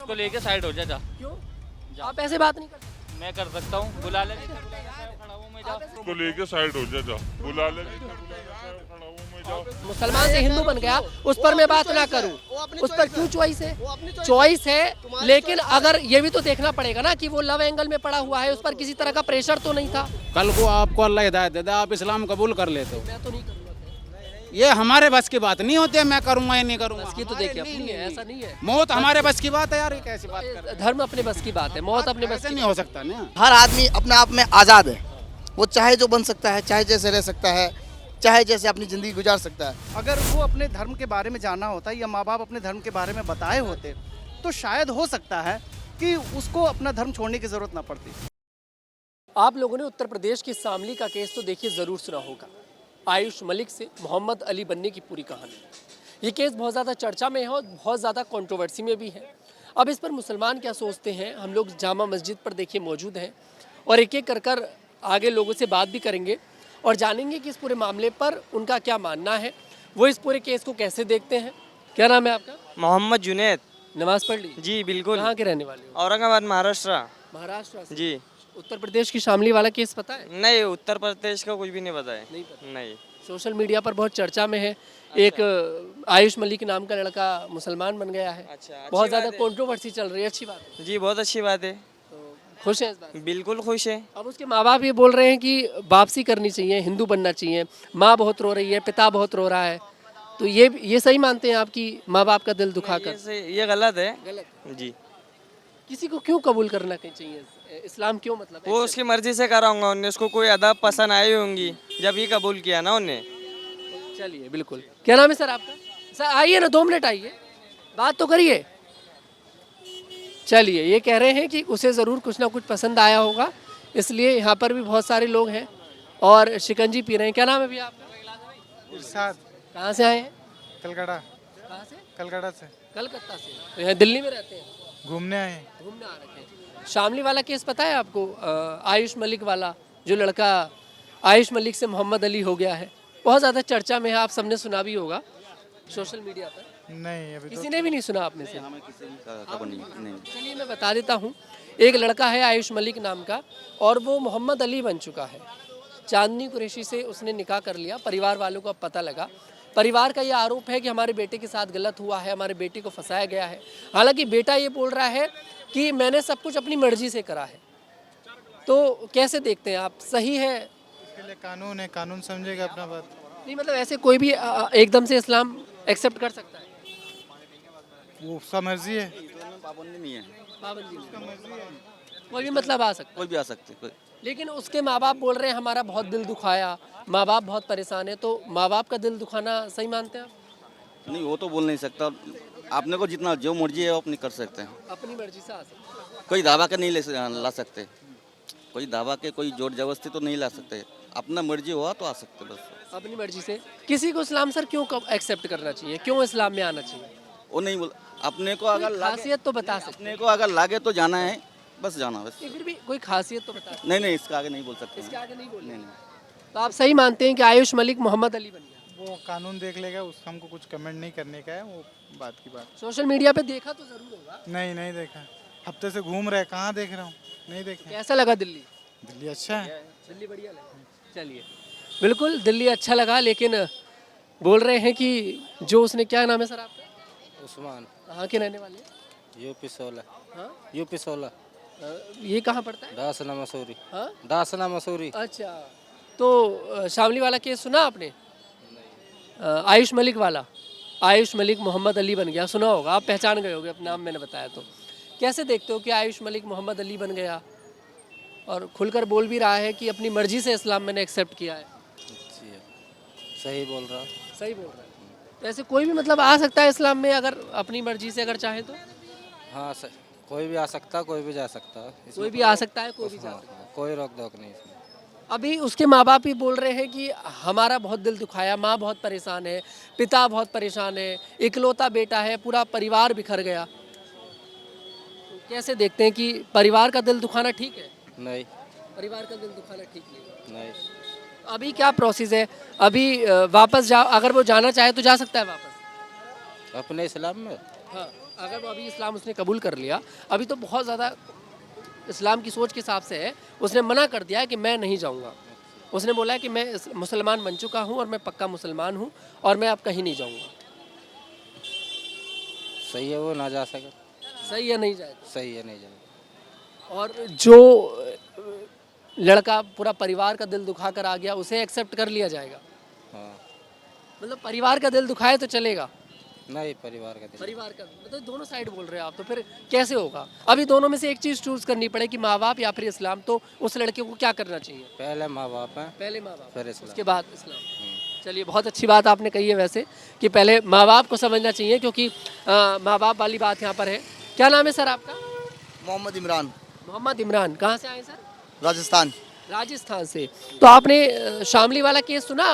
उसको लेके साइड हो जा। क्यों आप ऐसे बात नहीं करते? मैं कर सकता हूँ, बुला ले जिसे बुलाना है, खड़ा हूँ मैं, जाओ। को लेके साइड हो जा, बुला ले जिसे बुलाना है, खड़ा हूँ मैं, जाओ। मुसलमान से हिंदू बन गया, उस पर मैं बात ना करूं, उस पर क्यों चॉइस है? चॉइस है, लेकिन अगर ये भी तो देखना पड़ेगा ना कि वो लव एंगल में पड़ा हुआ है, उस पर किसी तरह का प्रेशर तो नहीं था। कल को आपको अल्लाह हिदायत दे दे, आप इस्लाम कबूल कर लेते हो, मैं तो नहीं करूंगा। ये हमारे बस की बात नहीं होती है, मैं करूंगा या नहीं करूंगा। बस की तो देखिए अपनी है, ऐसा नहीं है। मौत हमारे बस की बात है यार, ये कैसी बात कर रहे धर्म अपने बस की बात है, मौत अपने हैं? बस ऐसे की नहीं हो सकता ना। हर आदमी अपने आप में आज़ाद है, वो चाहे जो बन सकता है, चाहे जैसे रह सकता है, चाहे जैसे अपनी ज़िंदगी गुजार सकता है। अगर वो अपने धर्म के बारे में जानना होता या माँ बाप अपने धर्म के बारे में बताए होते तो शायद हो सकता है कि उसको अपना धर्म छोड़ने की ज़रूरत ना पड़ती। आप लोगों ने उत्तर प्रदेश की शामली का केस तो देखिए ज़रूर सुना होगा। आयुष मलिक से मोहम्मद अली बनने की पूरी कहानी। ये केस बहुत ज़्यादा चर्चा में है और बहुत ज़्यादा कंट्रोवर्सी में भी है। अब इस पर मुसलमान क्या सोचते हैं, हम लोग जामा मस्जिद पर देखिए मौजूद हैं और एक एक कर कर आगे लोगों से बात भी करेंगे और जानेंगे कि इस पूरे मामले पर उनका क्या मानना है, वो इस पूरे केस को कैसे देखते हैं। क्या नाम है आपका? मोहम्मद जुनैद। नमाज पढ़ ली? जी बिल्कुल। कहाँ के रहने वाले हो? औरंगाबाद महाराष्ट्र। महाराष्ट्र से? जी। उत्तर प्रदेश की शामली वाला केस पता है? नहीं, उत्तर प्रदेश का कुछ भी नहीं पता है। नहीं पता। नहीं। सोशल मीडिया पर बहुत चर्चा में है। एक आयुष मलिक नाम का लड़का मुसलमान बन गया है। अच्छा, अच्छी बहुत ज़्यादा बात है। कंट्रोवर्सी चल रही है। अच्छी बात है, जी बहुत अच्छी बात है। तो खुश हैं इस बात से? बिल्कुल खुश है। अब उसके माँ बाप ये बोल रहे हैं कि वापसी करनी चाहिए, हिंदू बनना चाहिए। माँ बहुत रो रही है, पिता बहुत रो रहा है, तो ये सही मानते हैं आप कि माँ बाप का दिल दुखाकर? ये गलत है। गलत। जी। किसी को क्यों कबूल करना चाहिए? इस्लाम क्यों मतलब वो उसकी मर्जी से कराऊंगा, उन्हें उसको कोई अदब पसंद आई होंगी जब ही कबूल किया ना उन्हें। चलिए बिल्कुल। क्या नाम है सर आपका? सर आइए ना, 2 मिनट आइए, बात तो करिए। चलिए, ये कह रहे हैं कि उसे ज़रूर कुछ ना कुछ पसंद आया होगा, इसलिए यहाँ पर भी बहुत सारे लोग हैं और शिकंजी पी रहे हैं। क्या नाम है भैया आपका? इरशाद। कहाँ से आए हैं? कलकत्ता। कहाँ से? कलकत्ता से कलकत्ता से। तो यहाँ दिल्ली में रहते हैं? घूमने आए हैं। घूमने आ रखे हैं। शामली वाला केस पता है आपको? आयुष मलिक वाला, जो लड़का आयुष मलिक से मोहम्मद अली हो गया है, बहुत ज़्यादा चर्चा में है। आप सबने सुना भी होगा सोशल मीडिया पर। नहीं अभी किसी तो ने भी नहीं सुना आप में से? नहीं। चलिए मैं बता देता हूँ। एक लड़का है आयुष मलिक नाम का और वो मोहम्मद अली बन चुका है। चांदनी कुरैशी से उसने निकाह कर लिया। परिवार वालों को अब पता लगा। परिवार का ये आरोप है कि हमारे बेटे के साथ गलत हुआ है, हमारे बेटे को फंसाया गया है। हालांकि बेटा ये बोल रहा है कि मैंने सब कुछ अपनी मर्जी से करा है। तो कैसे देखते हैं आप, सही है? इसके लिए कानून है, कानून समझेगा अपना बात। नहीं मतलब ऐसे कोई भी एकदम से इस्लाम एक्सेप्ट कर सकता है? वो उसका मर्जी है। पाबंदी नहीं है, पाबंदी नहीं। कोई भी मतलब आ सकता है। कोई भी आ सकते कोई। लेकिन उसके माँ बाप बोल रहे हैं हमारा बहुत दिल दुखाया, माँ बाप बहुत परेशान है। तो माँ बाप का दिल दुखाना सही मानते हैं आप? नहीं वो तो बोल नहीं सकता, आपने को जितना जो मर्जी है वो अपनी कर सकते हैं। अपनी मर्जी से आ सकते हैं। कोई दावा के नहीं ला सकते, कोई दावा के कोई जोर जबरदस्ती तो नहीं ला सकते, अपना मर्जी हुआ तो आ सकते बस। अपनी मर्जी से। किसी को इस्लाम सर क्यों एक्सेप्ट करना चाहिए, क्यों इस्लाम में आना चाहिए? वो नहीं बोल, अपने को अगर कोई लागे, खासियत तो बता सकते अपने को अगर लागे तो जाना है, बस जाना बस। हैं? फिर भी कोई खासियत तो बता सकते नहीं नहीं इसका आगे नहीं बोल सकते। हैं। इसके आगे नहीं बोलना। नहीं नहीं। तो आप सही मानते हैं कि आयुष मलिक मोहम्मद अली बन गया? वो कानून देख लेगा, उसका हमको कुछ कमेंट नहीं करने का है, वो बात की बात। सोशल मीडिया पे देखा तो जरूर होगा। नहीं नहीं देखा, हफ्ते से घूम रहे, कहाँ देख रहा हूँ, नहीं देखा। कैसा लगा दिल्ली? दिल्ली अच्छा है। दिल्ली बढ़िया लगा। चलिए बिल्कुल, दिल्ली अच्छा लगा, लेकिन बोल रहे हैं कि जो उसने, क्या नाम है सर आपका? उस्मान। कहाँ के रहने वाले हैं? यूपी 16। हाँ? यूपी 16। ये कहाँ पड़ता है? दासना मसूरी। हाँ? दासना मसूरी। अच्छा, तो शामली वाला केस सुना आपने? आयुष मलिक वाला। आयुष मलिक मोहम्मद अली बन गया, सुना होगा, आप पहचान गए होगे, अपना नाम मैंने बताया। तो कैसे देखते हो कि आयुष मलिक मोहम्मद अली बन गया और खुलकर बोल भी रहा है कि अपनी मर्जी से इस्लाम मैंने एक्सेप्ट किया है? सही बोल रहा। सही बोल रहा है। तो ऐसे कोई भी मतलब आ सकता है इस्लाम में, अगर अपनी मर्जी से अगर चाहे तो? हाँ कोई भी आ सकता, कोई भी जा सकता। कोई भी आ सकता है, कोई भी जा सकता है। कोई रोक टोक नहीं इसमें। अभी उसके माँ बाप ही बोल रहे हैं कि हमारा बहुत दिल दुखाया, माँ बहुत परेशान है, पिता बहुत परेशान है, इकलौता बेटा है, पूरा परिवार बिखर गया। तो कैसे देखते हैं कि परिवार का दिल दुखाना ठीक है? नहीं। परिवार का दिल दुखाना ठीक नहीं। अभी क्या प्रोसेस है? अभी वापस जा, अगर वो जाना चाहे तो जा सकता है वापस? अपने इस्लाम में हाँ, अगर वो अभी इस्लाम उसने कबूल कर लिया, अभी तो बहुत ज़्यादा इस्लाम की सोच के हिसाब से है, उसने मना कर दिया है कि मैं नहीं जाऊँगा। उसने बोला है कि मैं मुसलमान बन चुका हूँ और मैं पक्का मुसलमान हूँ और मैं अब कहीं नहीं जाऊँगा। सही है, वो ना जा सके। सही है, नहीं जाए। सही है, नहीं जाए। और जो लड़का पूरा परिवार का दिल दुखा कर आ गया, उसे एक्सेप्ट कर लिया जाएगा। हाँ, मतलब परिवार का दिल दुखाए तो चलेगा, नहीं परिवार का दिल। परिवार का मतलब दोनों साइड बोल रहे हैं आप, तो फिर कैसे होगा? अभी दोनों में से एक चीज़ चूज करनी पड़े कि माँ बाप या फिर इस्लाम, तो उस लड़के को क्या करना चाहिए? पहले माँ बाप हैं, पहले माँ बाप, फिर इस्लाम। उसके बाद इस्लाम। चलिए, बहुत अच्छी बात आपने कही है वैसे, कि पहले माँ बाप को समझना चाहिए, क्योंकि माँ बाप वाली बात यहाँ पर है। क्या नाम है सर आपका? मोहम्मद इमरान, मोहम्मद इमरान। कहाँ से आए सर? राजस्थान। राजस्थान से। तो आपने शामली वाला केस सुना,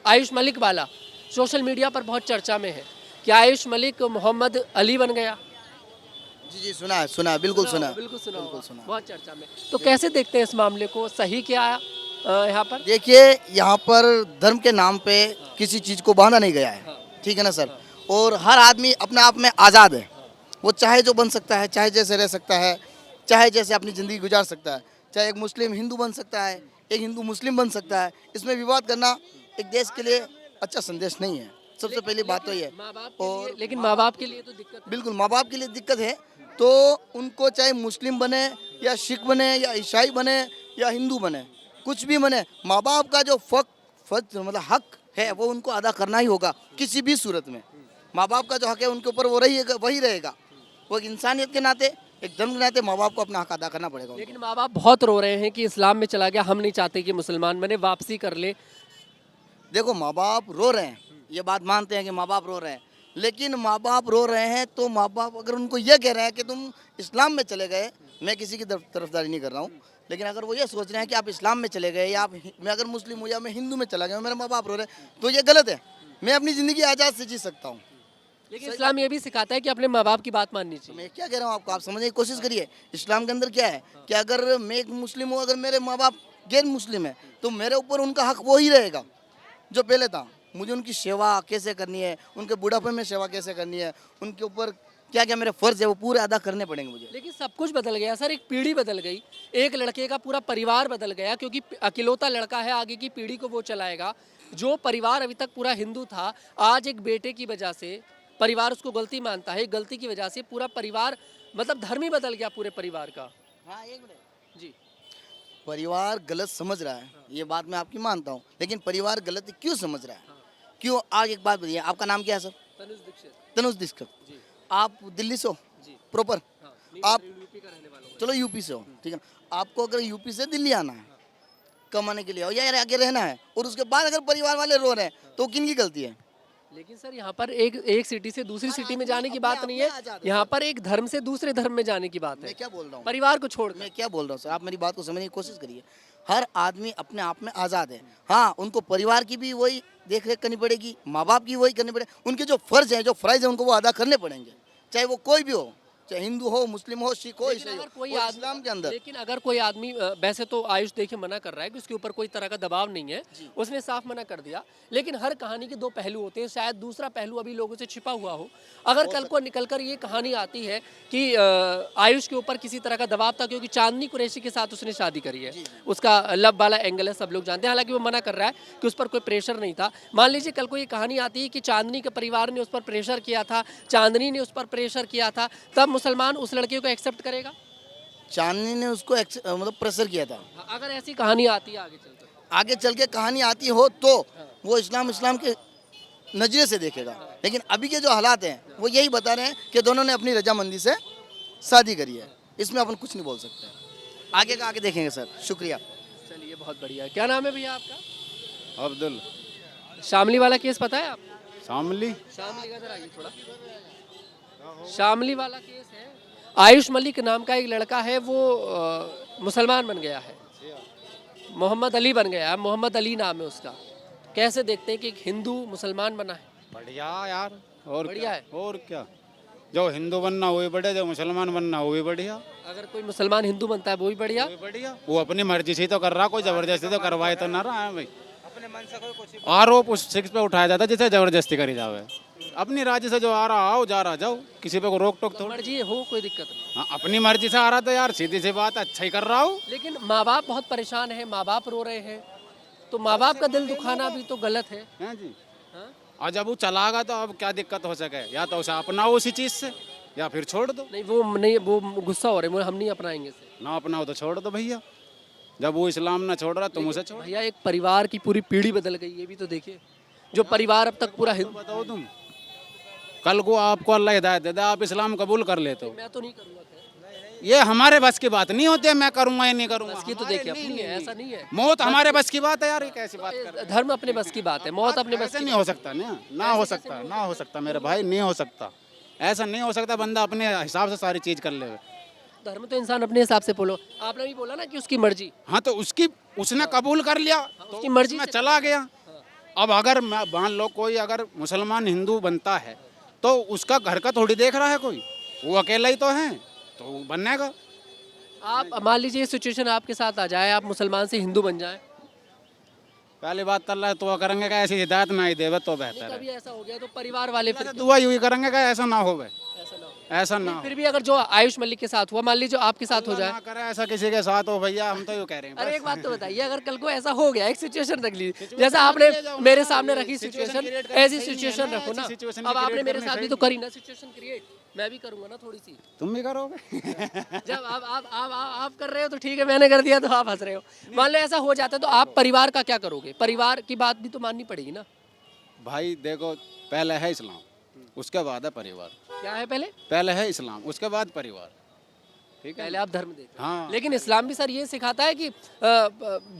आयुष मलिक वाला? सोशल मीडिया पर बहुत चर्चा में है कि आयुष मलिक मोहम्मद अली बन गया। जी सुना है, बिल्कुल सुना है। बिल्कुल सुना, बहुत चर्चा में। तो कैसे देखते हैं इस मामले को? सही क्या यहाँ पर? देखिए, यहाँ पर धर्म के नाम पे किसी चीज़ को बांधा नहीं गया है, ठीक है ना सर। और हर आदमी अपने आप में आज़ाद है, वो चाहे जो बन सकता है, चाहे जैसे रह सकता है, चाहे जैसे अपनी ज़िंदगी गुजार सकता है। चाहे एक मुस्लिम हिंदू बन सकता है, एक हिंदू मुस्लिम बन सकता है। इसमें विवाद करना एक देश के लिए अच्छा संदेश नहीं है। सबसे पहली बात तो ये। और लेकिन माँ बाप के लिए तो दिक्कत है। बिल्कुल, माँ बाप के लिए दिक्कत है, तो उनको चाहे मुस्लिम बने या सिख बने या ईसाई बने या हिंदू बने, कुछ भी बने, माँ बाप का जो मतलब हक है वो उनको अदा करना ही होगा किसी भी सूरत में। माँ बाप का जो हक है उनके ऊपर वो वही रहेगा। वो एक इंसानियत के नाते, एक धर्म के नाते माँ बाप को अपना हक अदा करना पड़ेगा। लेकिन माँ बाप बहुत रो रहे हैं कि इस्लाम में चला गया, हम नहीं चाहते कि मुसलमान बने, वापसी कर ले। देखो, माँ बाप रो रहे हैं, ये बात मानते हैं कि माँ बाप रो रहे हैं, लेकिन माँ बाप रो रहे हैं तो माँ बाप अगर उनको ये कह रहे हैं कि तुम इस्लाम में चले गए, मैं किसी की तरफदारी नहीं कर रहा हूँ, लेकिन अगर वो ये सोच रहे हैं कि आप इस्लाम में चले गए, या मैं अगर मुस्लिम हूँ या मैं हिंदू में चला गया, मेरे माँ बाप रो रहे हैं, तो ये गलत है। मैं अपनी ज़िंदगी आज़ाद से जी सकता हूँ। लेकिन इस्लाम ये भी सिखाता है कि अपने माँ बाप की बात माननी चाहिए। मैं क्या कह रहा हूँ आपको, आप समझने की कोशिश करिए। इस्लाम के अंदर क्या है कि अगर मैं एक मुस्लिम हूँ, अगर मेरे माँ बाप गैर मुस्लिम है, तो मेरे ऊपर उनका हक वो ही रहेगा जो पहले था। मुझे उनकी सेवा कैसे करनी है, उनके बुढ़ापे में सेवा कैसे करनी है, उनके ऊपर क्या क्या मेरे फ़र्ज़ है, वो पूरे अदा करने पड़ेंगे मुझे। लेकिन सब कुछ बदल गया सर, एक पीढ़ी बदल गई, एक लड़के का पूरा परिवार बदल गया, क्योंकि अकेलौता लड़का है, आगे की पीढ़ी को वो चलाएगा। जो परिवार अभी तक पूरा हिंदू था, आज एक बेटे की वजह से परिवार उसको गलती मानता है, गलती की वजह से पूरा परिवार, मतलब धर्म ही बदल गया पूरे परिवार का। हाँ, एक मिनट जी। परिवार गलत समझ रहा है, ये बात मैं आपकी मानता हूँ, लेकिन परिवार गलत क्यों समझ रहा है? क्यों? आज एक बात बताइए, आपका नाम क्या है सर? तनुज दीक्षित। तनुज दीक्षित। आप दिल्ली से हो प्रॉपर? आप यूपी का रहने वाला हूँ। चलो यूपी से हो, ठीक है। आपको अगर यूपी से दिल्ली आना है, कमाने के लिए हो या आगे रहना है, और उसके बाद अगर परिवार वाले रो रहे हैं, तो किन की गलती है? लेकिन सर यहाँ पर एक सिटी से दूसरी सिटी में जाने की बात नहीं है, यहाँ पर एक धर्म से दूसरे धर्म में जाने की बात है। मैं क्या बोल रहा हूँ, परिवार को छोड़, मैं क्या बोल रहा हूँ सर, आप मेरी बात को समझने की कोशिश करिए। हर आदमी अपने आप में आज़ाद है। हाँ, उनको परिवार की भी वही देख रेख करनी पड़ेगी, माँ बाप की वही करनी पड़ेगी, उनके जो फ़र्ज़ हैं, जो फ़राइज़ हैं, उनको वो अदा करने पड़ेंगे, चाहे वो कोई भी हो, चाहे हिंदू हो, मुस्लिम हो, सिख हो, ईसाई हो, कोई और इस्लाम के अंदर। लेकिन अगर कोई आदमी, वैसे तो आयुष देखिए मना कर रहा है कि उसके ऊपर कोई तरह का दबाव नहीं है, उसने साफ मना कर दिया, लेकिन हर कहानी के दो पहलू होते हैं, शायद दूसरा पहलू अभी लोगों से छिपा हुआ हो। अगर कल को निकलकर ये कहानी आती है कि आयुष के ऊपर किसी तरह का दबाव था, क्योंकि चांदनी कुरैशी के साथ उसने शादी करी है, उसका लव वाला एंगल है, सब लोग जानते हैं, हालांकि वो मना कर रहा है कि उस पर कोई प्रेशर नहीं था। मान लीजिए कल को ये कहानी आती है कि चांदनी के परिवार ने उस पर प्रेशर किया था, चांदनी ने उस पर प्रेशर किया था, तब मुसलमान उस लड़के को एक्सेप्ट करेगा? चांदनी ने उसको मतलब प्रेशर किया था। अगर ऐसी कहानी आती है आगे चल के कहानी आती हो, तो वो इस्लाम के नजरिए से देखेगा, लेकिन अभी के जो हालात हैं वो यही बता रहे हैं कि दोनों ने अपनी रजामंदी से शादी करी है। इसमें अपन कुछ नहीं बोल सकते, आगे का आगे देखेंगे सर। शुक्रिया। चलिए, बहुत बढ़िया। क्या नाम है भैया आपका? अब्दुल। शामली वाला केस पता है आपको? शामली शामली का इधर आइए थोड़ा। शामली वाला केस है, आयुष मलिक नाम का एक लड़का है, वो मुसलमान बन गया है, मोहम्मद अली बन गया है, मोहम्मद अली नाम है उसका। कैसे देखते हैं कि एक हिंदू मुसलमान बना है? बढ़िया यार, और बढ़िया है। और क्या, जो हिंदू बनना वो भी बढ़िया, जो मुसलमान बनना वो भी बढ़िया। अगर कोई मुसलमान हिंदू बनता है वो भी बढ़िया, वो भी बढ़िया, वो अपनी मर्जी से ही तो कर रहा, कोई जबरदस्ती तो करवाए तो ना रहा है भाई। आरोप उस शिक्ष पे उठाया जाता है जिसे जबरदस्ती करी जावे। अपनी राज्य से जो आ रहा आओ, जा रहा जाओ, किसी पे को रोक टोक थोड़ी। मर्जी हो कोई दिक्कत नहीं। हाँ, अपनी मर्जी से आ रहा तो यार सीधी सी बात, अच्छा ही कर रहा हूँ। लेकिन माँ बाप बहुत परेशान है, माँ बाप रो रहे हैं, तो माँ बाप का दिल दुखाना भी तो गलत है। हैं जी। हाँ? और जब वो चला गया तो अब क्या दिक्कत हो सके, या तो उसे अपनाओ उसी चीज से या फिर छोड़ दो। नहीं वो गुस्सा हो रहे हैं, हम नहीं अपनाएंगे इसे। ना अपनाओ तो छोड़ दो भैया, जब वो इस्लाम ना छोड़ रहा तुम उसे छोड़। भैया एक परिवार की पूरी पीढ़ी बदल गई, ये भी तो देखिए। जो परिवार अब तक पूरा तो बताओ तुम, कल को आपको अल्लाह हिदायत दे दे, आप इस्लाम कबूल कर लेते हो, मैं तो नहीं करूँगा खैर। ये हमारे बस की बात नहीं होती है, मैं करूंगा या नहीं करूंगा। बस की तो देखिए अपनी है, ऐसा नहीं है। मौत हमारे बस की बात है यार, ये कैसी बात कर रहे हो? धर्म अपने बस की बात है, मौत अपने बस ऐसे की। नहीं हो सकता ना हो सकता, ना हो सकता मेरे भाई, नहीं हो सकता, ऐसा नहीं हो सकता। बंदा अपने हिसाब से सारी चीज कर ले। धर्म तो इंसान अपने हिसाब से बोलो, आपने भी बोला ना कि उसकी मर्जी। हाँ तो उसने कबूल कर लिया तो उसकी मर्जी में से- चला गया। अब अगर मान लो कोई अगर मुसलमान हिंदू बनता है तो उसका घर का थोड़ी देख रहा है कोई, वो अकेला ही तो है, तो वो बनेगा। आप मान लीजिए सिचुएशन आपके साथ आ जाए, आप मुसलमान से हिंदू बन जाए, पहली बात तो अल्लाह दुआ करेंगे कि ऐसी हिदायत ना ही देवे तो बेहतर कभी है। ऐसा हो गया तो परिवार वाले फिर दुआ यूँ करेंगे कि ऐसा ना होवे, ऐसा ना हो। ऐसा ना हो। फिर भी अगर जो आयुष मलिक के साथ हुआ, मान लीजिए आपके साथ हो अल्लाह जाए। ना करे ऐसा किसी के साथ हो भैया, हम तो यूँ कह रहे हैं अरे बस। एक बात तो बताइए, अगर कल को ऐसा हो गया, एक सिचुएशन रख लीजिए, जैसा आपने मेरे सामने रखी सिचुएशन, ऐसी सिचुएशन रखो ना। अब आपने मेरे साथ भी तो करी ना सिचुएशन क्रिएट, मैं भी करूंगा ना थोड़ी सी। तुम भी करोगे। जब आप कर रहे हो तो ठीक है, मैंने कर दिया तो आप हंस रहे हो। मान लो ऐसा हो जाता है तो आप परिवार का क्या करोगे? परिवार की बात भी तो माननी पड़ेगी ना। भाई देखो, पहले है इस्लाम, उसके बाद है परिवार। क्या है पहले? पहले है इस्लाम, उसके बाद परिवार। ठीक है, पहले आप धर्म देखो। हाँ। लेकिन इस्लाम भी सर ये सिखाता है कि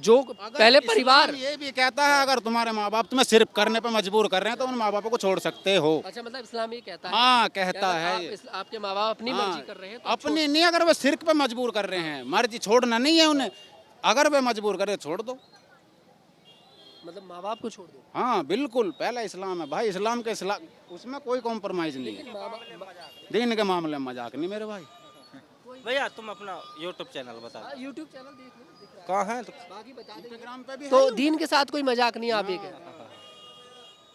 जो पहले परिवार। ये भी कहता है अगर तुम्हारे माँ बाप तुम्हें सिर्फ करने पे मजबूर कर रहे हैं तो उन माँ बापों को छोड़ सकते हो। अच्छा, मतलब इस्लाम ये कहता है। हाँ कहता अगर है आप ये। आपके माँ बाप अपनी हाँ, मर्जी कर रहे हैं तो अपनी नहीं, अगर वो सिर्फ पे मजबूर कर रहे हैं, मर्जी छोड़ना नहीं है उन्हें, अगर वे मजबूर करे छोड़ दो। मतलब माँ बाप को छोड़ दो। हाँ बिल्कुल, पहला इस्लाम है भाई, इस्लाम के इस्लाम उसमें कोई कॉम्प्रोमाइज नहीं है। दीन के मामले में मजाक नहीं मेरे भाई। भैया तुम अपना यूट्यूब चैनल बता दो। यूट्यूब चैनल देख लो, दिख रहा है। कहाँ है तो बाकी बता देंगे। इंस्टाग्राम पे भी तो दीन के साथ कोई मजाक नहीं, आप ये कह रहे हैं।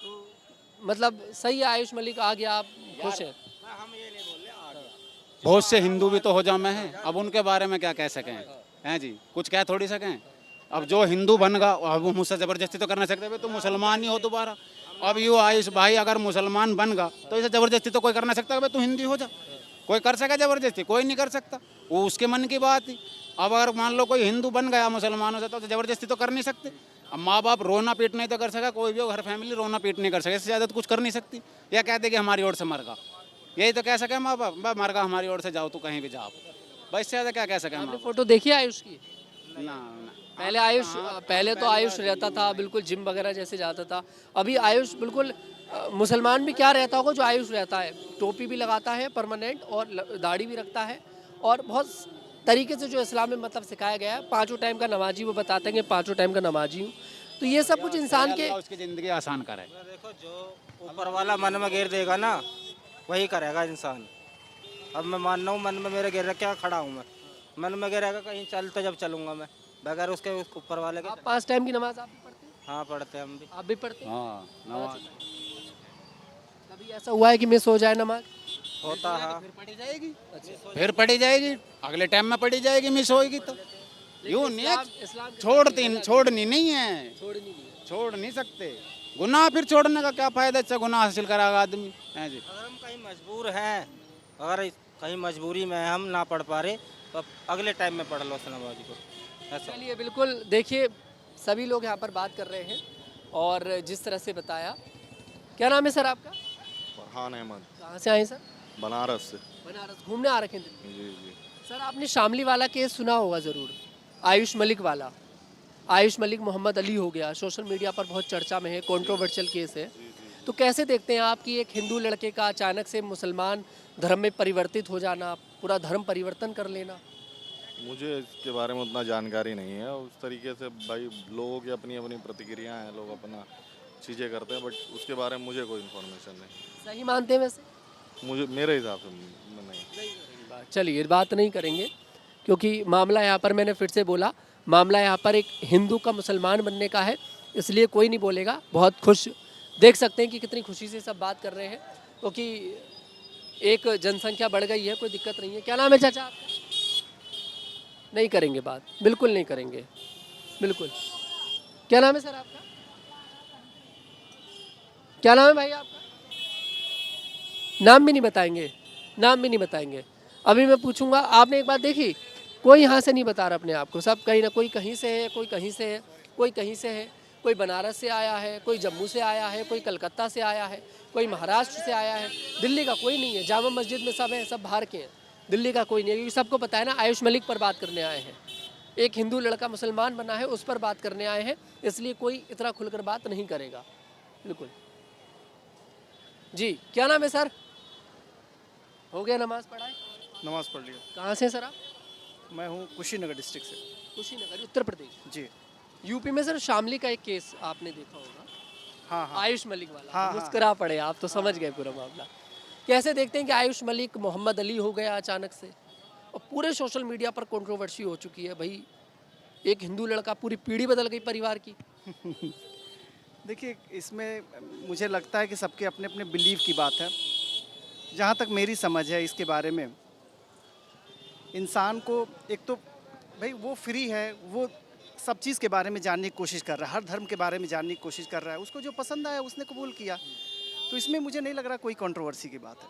तो मतलब सही है, आयुष मलिक आ गया, आप खुश हैं? बहुत से हिंदू भी तो हो जामे हैं, अब उनके बारे में क्या कह सकें, हैं जी, कुछ कह थोड़ी सकें। अब जो हिंदू बन गया अब वो मुझसे ज़बरदस्ती तो कर नहीं सकते, तो मुसलमान ही हो दोबारा। अब यूँ आयुष भाई अगर मुसलमान बन गया तो इसे ज़बरदस्ती तो कोई कर नहीं सकता, तू हिंदी हो जा। कोई कर सके ज़बरदस्ती? कोई नहीं कर सकता, वो उसके मन की बात थी। अब अगर मान लो कोई हिंदू बन गया मुसलमानों से तो ज़बरदस्ती तो कर नहीं सकते। अब माँ बाप रोना पीट नहीं तो कर सका, कोई भी हो, हर फैमिली रोना पीट नहीं कर सके, इससे ज़्यादा तो कुछ कर नहीं सकती। या कहते कि हमारी ओर से मर गया, यही तो कह सके माँ बाप, मर गया हमारी ओर से, जाओ तो कहीं भी जाओ, बस इससे ज़्यादा क्या कह सके माँ आपने बाप। फोटो देखी है आयुष की? ना पहले तो आयुष रहता था बिल्कुल जिम वगैरह जैसे जाता था। अभी आयुष बिल्कुल मुसलमान भी क्या रहता होगा जो आयुष रहता है, टोपी भी लगाता है परमानेंट और दाढ़ी भी रखता है, और बहुत तरीके से जो इस्लाम में मतलब सिखाया गया है। 5 टाइम का नमाजी, वो बताते हैं कि 5 टाइम का नमाजी हूँ। तो ये सब कुछ इंसान के अल्लाह उसकी ज़िंदगी आसान करे। देखो, जो ऊपर वाला मन में घेर देगा ना वही करेगा इंसान। अब मैं मान रहा हूँ मन में मेरे घेर रख क्या खड़ा हूँ, मैं मन में घेरेगा कहीं चल तो जब चलूंगा मैं, बगैर उसके ऊपर वाले के। आप 5 टाइम की नमाज आप भी पढ़ते हैं? हाँ पढ़ते हैं हम भी। आप भी पढ़ते हैं? हाँ नवाज कभी ऐसा हुआ है कि मिस हो जाए नमाज? होता है। पढ़ी जाएगी, फिर पढ़ी जाएगी, अगले टाइम में पढ़ी जाएगी, मिस होएगी तो यूँ नहीं है, छोड़नी नहीं है, छोड़ नहीं सकते। गुनाह फिर छोड़ने का क्या फायदा, अच्छा गुनाह हासिल कराएगा आदमी, है जी। अगर हम कहीं मजबूर हैं, अगर कहीं मजबूरी में हम ना पढ़ पा रहे तो अब अगले टाइम में पढ़ लो उस नमाज को, ऐसा। चलिए बिल्कुल, देखिए सभी लोग यहाँ पर बात कर रहे हैं और जिस तरह से बताया। क्या नाम है सर आपका? फरहान अहमद, कहाँ से आए सर? बनारस से। बनारस घूमने आ रखे हैं दिल्ली? जी जी। सर आपने शामली वाला केस सुना होगा ज़रूर, आयुष मलिक वाला। आयुष मलिक मोहम्मद अली हो गया, सोशल मीडिया पर बहुत चर्चा में है, कंट्रोवर्शियल केस है। तो कैसे देखते हैं आप कि एक हिंदू लड़के का अचानक से मुसलमान धर्म में परिवर्तित हो जाना, पूरा धर्म परिवर्तन कर लेना? मुझे इसके बारे में उतना जानकारी नहीं है। उस तरीके से भाई लोगों की अपनी अपनी प्रतिक्रिया हैं, लोग अपना चीज़ें करते हैं, बट उसके बारे में मुझे कोई इन्फॉर्मेशन नहीं। सही मानते हैं वैसे? मुझे मेरे हिसाब से नहीं। चलिए बात नहीं करेंगे, क्योंकि मामला यहाँ पर मैंने फिर से बोला, मामला यहाँ पर एक हिंदू का मुसलमान बनने का है, इसलिए कोई नहीं बोलेगा। बहुत खुश देख सकते हैं कि कितनी खुशी से सब बात कर रहे हैं, क्योंकि एक जनसंख्या बढ़ गई है, कोई दिक्कत नहीं है। क्या नाम है चाचा आपका? नहीं करेंगे बात, बिल्कुल नहीं करेंगे, बिल्कुल। क्या नाम है सर आपका? क्या नाम है भाई आपका? नाम भी नहीं बताएंगे, नाम भी नहीं बताएंगे। अभी मैं पूछूंगा, आपने एक बात देखी, कोई यहाँ से नहीं बता रहा अपने आप को, सब कहीं ना कोई कहीं से है, कोई कहीं से है, कोई कहीं से है, कोई बनारस से आया है, कोई जम्मू से आया है, कोई कलकत्ता से आया है, कोई महाराष्ट्र से आया है। दिल्ली का कोई नहीं है, जामा मस्जिद में सब है, सब बाहर के हैं। दिल्ली का कोई नहीं है, क्योंकि सबको पता है ना, आयुष मलिक पर बात करने आए हैं। एक हिंदू लड़का मुसलमान बना है, उस पर बात करने आए हैं, इसलिए कोई इतना खुलकर बात नहीं करेगा। बिल्कुल जी। क्या नाम है सर? हो गया नमाज पढ़ाए? नमाज पढ़ लिया। कहाँ से सर आप? मैं हूँ कुशीनगर डिस्ट्रिक्ट से। कुशीनगर, उत्तर प्रदेश। जी। यूपी में सर शामली का एक केस आपने देखा होगा, हाँ हाँ। आयुष मलिक वाला। हाँ, हाँ। मुस्कुरा पड़े आप, तो समझ गए पूरा मामला। कैसे देखते हैं कि आयुष मलिक मोहम्मद अली हो गया अचानक से, और पूरे सोशल मीडिया पर कंट्रोवर्सी हो चुकी है। भाई एक हिंदू लड़का, पूरी पीढ़ी बदल गई परिवार की। देखिए, इसमें मुझे लगता है कि सबके अपने अपने बिलीव की बात है। जहाँ तक मेरी समझ है इसके बारे में, इंसान को एक तो भाई वो फ्री है, वो सब चीज़ के बारे में जानने की कोशिश कर रहा है, हर धर्म के बारे में जानने की कोशिश कर रहा है। उसको जो पसंद आया उसने कबूल किया, तो इसमें मुझे नहीं लग रहा कोई कंट्रोवर्सी की बात है।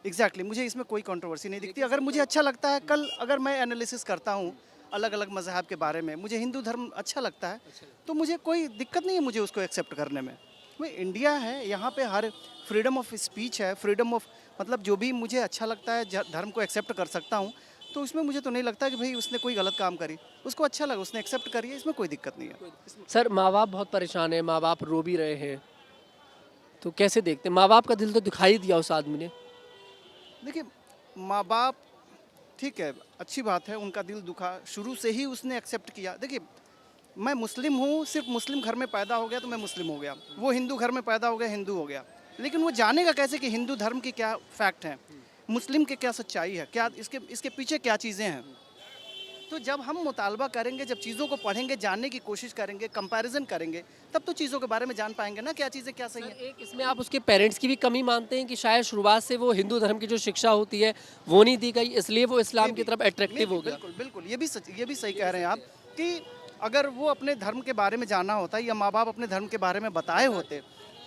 एग्जैक्टली मुझे इसमें कोई कंट्रोवर्सी नहीं दिखती। अगर मुझे अच्छा लगता है, कल अगर मैं एनालिसिस करता हूँ अलग अलग मज़हब के बारे में, मुझे हिंदू धर्म अच्छा लगता है, तो मुझे कोई दिक्कत नहीं है मुझे उसको एक्सेप्ट करने में। भाई इंडिया है, यहाँ पे हर फ्रीडम ऑफ स्पीच है, फ्रीडम ऑफ मतलब जो भी मुझे अच्छा लगता है धर्म को एक्सेप्ट कर सकता हूँ। तो उसमें मुझे तो नहीं लगता कि भाई उसने कोई गलत काम करी, उसको अच्छा लगा उसने एक्सेप्ट करी है, इसमें कोई दिक्कत नहीं है। सर माँ बाप बहुत परेशान है, माँ बाप रो भी रहे हैं, तो कैसे देखते हैं? माँ बाप का दिल तो दिखाई दिया उस आदमी ने। देखिए, माँ बाप ठीक है, अच्छी बात है, उनका दिल दुखा, शुरू से ही उसने एक्सेप्ट किया। देखिए, मैं मुस्लिम हूँ, सिर्फ मुस्लिम घर में पैदा हो गया तो मैं मुस्लिम हो गया, वो हिंदू घर में पैदा हो गया, हिंदू हो गया। लेकिन वो जानेगा कैसे कि हिंदू धर्म की क्या फैक्ट है, मुस्लिम के क्या सच्चाई है, क्या इसके पीछे क्या चीज़ें हैं। तो जब हम मुतालबा करेंगे, जब चीज़ों को पढ़ेंगे, जानने की कोशिश करेंगे, कंपैरिजन करेंगे, तब तो चीज़ों के बारे में जान पाएंगे ना, क्या चीज़ें क्या सही है। एक इसमें आप उसके पेरेंट्स की भी कमी मानते हैं कि शायद शुरुआत से वो हिंदू धर्म की जो शिक्षा होती है वो नहीं दी गई, इसलिए वो इस्लाम की तरफ अट्रैक्टिव हो गया। बिल्कुल बिल्कुल, ये भी सही कह रहे हैं आप कि अगर वो अपने धर्म के बारे में जाना होता या माँ बाप अपने धर्म के बारे में बताए होते,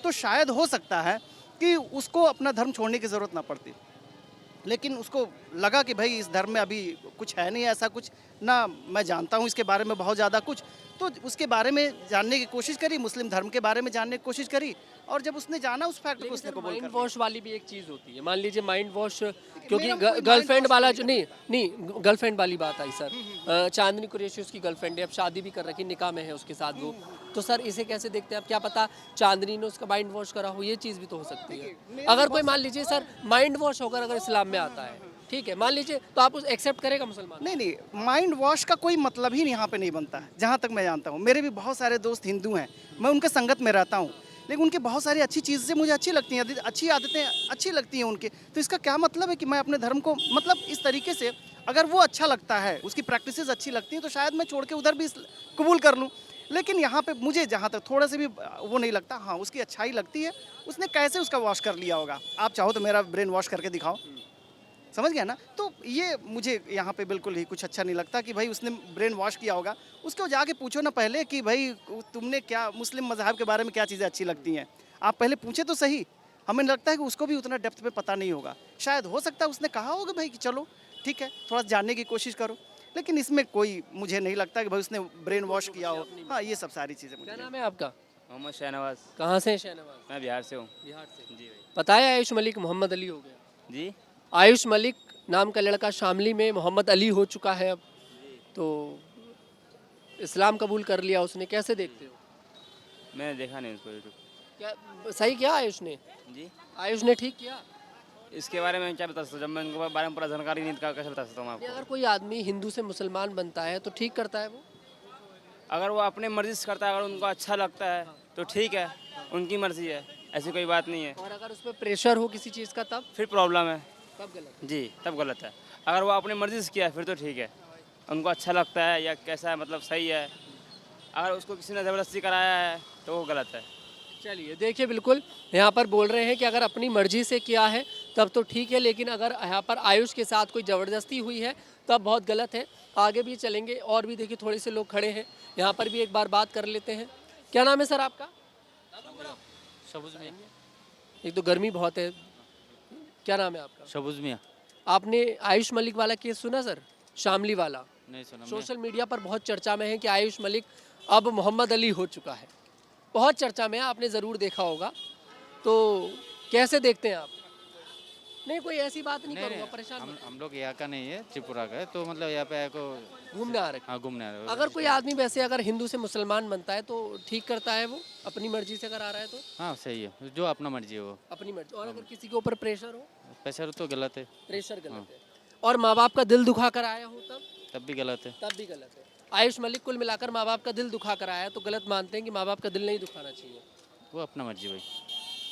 तो शायद हो सकता है कि उसको अपना धर्म छोड़ने की ज़रूरत ना पड़ती। लेकिन उसको लगा कि भाई इस धर्म में अभी कुछ है नहीं ऐसा कुछ ना, मैं जानता हूँ इसके बारे में बहुत ज़्यादा कुछ, तो उसके बारे में जानने की कोशिश करी, मुस्लिम धर्म के बारे में जानने की कोशिश करी, और जब उसने जाना उस फैक्ट को उसने कबूल कर माइंड लिया। वॉश वाली भी एक चीज़ होती है, मान लीजिए माइंड वॉश, क्योंकि मेरा कोई गर्लफ्रेंड mind wash वाला नहीं जो नहीं गर्लफ्रेंड वाली बात आई सर, चांदनी कुरैशी उसकी गर्लफ्रेंड है, अब शादी भी कर रखी, निकाह में है उसके साथ वो, तो सर इसे कैसे देखते हैं आप? क्या पता चांदनी ने उसका माइंड वॉश करा हो, ये चीज़ भी तो हो सकती है। अगर कोई मान लीजिए सर माइंड वॉश होकर अगर इस्लाम में आता है, ठीक है, मान लीजिए, तो आप उस एक्सेप्ट करेगा मुसलमान? नहीं, माइंड वॉश का कोई मतलब ही यहाँ पे नहीं बनता है, जहाँ तक मैं जानता हूँ। मेरे भी बहुत सारे दोस्त हिंदू हैं, मैं उनके संगत में रहता हूँ, लेकिन उनके बहुत सारी अच्छी चीज़ें मुझे अच्छी लगती हैं, अच्छी आदतें अच्छी लगती हैं उनके। तो इसका क्या मतलब है कि मैं अपने धर्म को मतलब इस तरीके से, अगर वो अच्छा लगता है, उसकी प्रैक्टिसेस अच्छी लगती हैं, तो शायद मैं छोड़ के उधर भी कबूल कर लूँ। लेकिन यहाँ पे मुझे जहाँ तक थोड़ा से भी वो नहीं लगता, हाँ उसकी अच्छाई लगती है, उसने कैसे उसका वॉश कर लिया होगा। आप चाहो तो मेरा ब्रेन वॉश करके दिखाओ, समझ गया ना? तो ये मुझे यहाँ पे बिल्कुल ही कुछ अच्छा नहीं लगता कि भाई उसने ब्रेन वॉश किया होगा। उसको जाके पूछो ना पहले कि भाई तुमने क्या मुस्लिम मज़हब के बारे में क्या चीज़ें अच्छी लगती हैं, आप पहले पूछे तो सही। हमें लगता है कि उसको भी उतना डेप्थ में पता नहीं होगा, शायद हो सकता है उसने कहा होगा भाई कि चलो ठीक है थोड़ा जानने की कोशिश करो, लेकिन इसमें कोई मुझे नहीं लगता कि भाई उसने ब्रेन वॉश किया हो। हाँ, ये सब सारी चीज़ें। क्या नाम है आपका? मोहम्मद शहनवाज। कहाँ से हैं शहनवाज? मैं बिहार से हूँ। बिहार से। जी भाई। पता है आयुष मलिक मोहम्मद अली हो गया? जी। आयुष मलिक नाम का लड़का शामली में मोहम्मद अली हो चुका है अब, तो इस्लाम कबूल कर लिया उसने, कैसे देखते हो? मैंने देखा नहीं उसको यूट्यूब। क्या सही किया आयुष ने? जी। आयुष ने ठीक किया? इसके बारे में क्या बता सकता हूँ, जब मैं इनके बारे में पूरा जानकारी नहीं था, कैसे बता सकता हूँ नहीं, आपको? अगर कोई आदमी हिंदू से मुसलमान बनता है तो ठीक करता है वो? अगर वो अपने मर्जी से करता है, अगर उनको अच्छा लगता है तो ठीक है, उनकी मर्जी है, ऐसी कोई बात नहीं है। और अगर उस पर प्रेशर हो किसी चीज़ का तब फिर प्रॉब्लम है। तब गलत। जी, तब गलत है। अगर वो अपनी मर्जी से किया है फिर तो ठीक है, उनको अच्छा लगता है या कैसा है मतलब सही है। अगर उसको किसी ने ज़बरदस्ती कराया है तो वो गलत है। चलिए देखिए, बिल्कुल यहाँ पर बोल रहे हैं कि अगर अपनी मर्जी से किया है तब तो ठीक है, लेकिन अगर यहाँ पर आयुष के साथ कोई ज़बरदस्ती हुई है तब बहुत गलत है। आगे भी चलेंगे और भी देखिए थोड़े से लोग खड़े हैं, यहाँ पर भी एक बार बात कर लेते हैं। क्या नाम है सर आपका? शबूज मियाँ। एक तो गर्मी बहुत है। क्या नाम है आपका? शबूज मियाँ। आपने आयुष मलिक वाला केस सुना सर, शामली वाला? नहीं सुना। सोशल मीडिया पर बहुत चर्चा में है कि आयुष मलिक अब मोहम्मद अली हो चुका है, बहुत चर्चा में है, आपने ज़रूर देखा होगा। तो कैसे देखते हैं आप? नहीं, कोई ऐसी बात नहीं करूँगा, परेशान मत। हम लोग यहाँ का नहीं है, त्रिपुरा का है, तो मतलब यहाँ पे को घूमने आ रखे। हाँ घूमने आ रहे हो। अगर कोई आदमी वैसे अगर हिंदू से मुसलमान बनता है तो ठीक करता है, वो अपनी मर्जी से अगर आ रहा है तो हाँ सही है, जो अपना मर्जी है वो। अपनी मर्जी। और अगर किसी के ऊपर प्रेशर हो? प्रेशर तो गलत है, प्रेशर गलत है। और माँ बाप का दिल दुखा कर आया हो तब भी गलत है। तब भी गलत है। आयुष मलिक कुल मिलाकर माँ बाप का दिल दुखा कर आया है, तो गलत मानते हैं कि माँ बाप का दिल नहीं दुखाना चाहिए। वो अपना मर्जी भाई।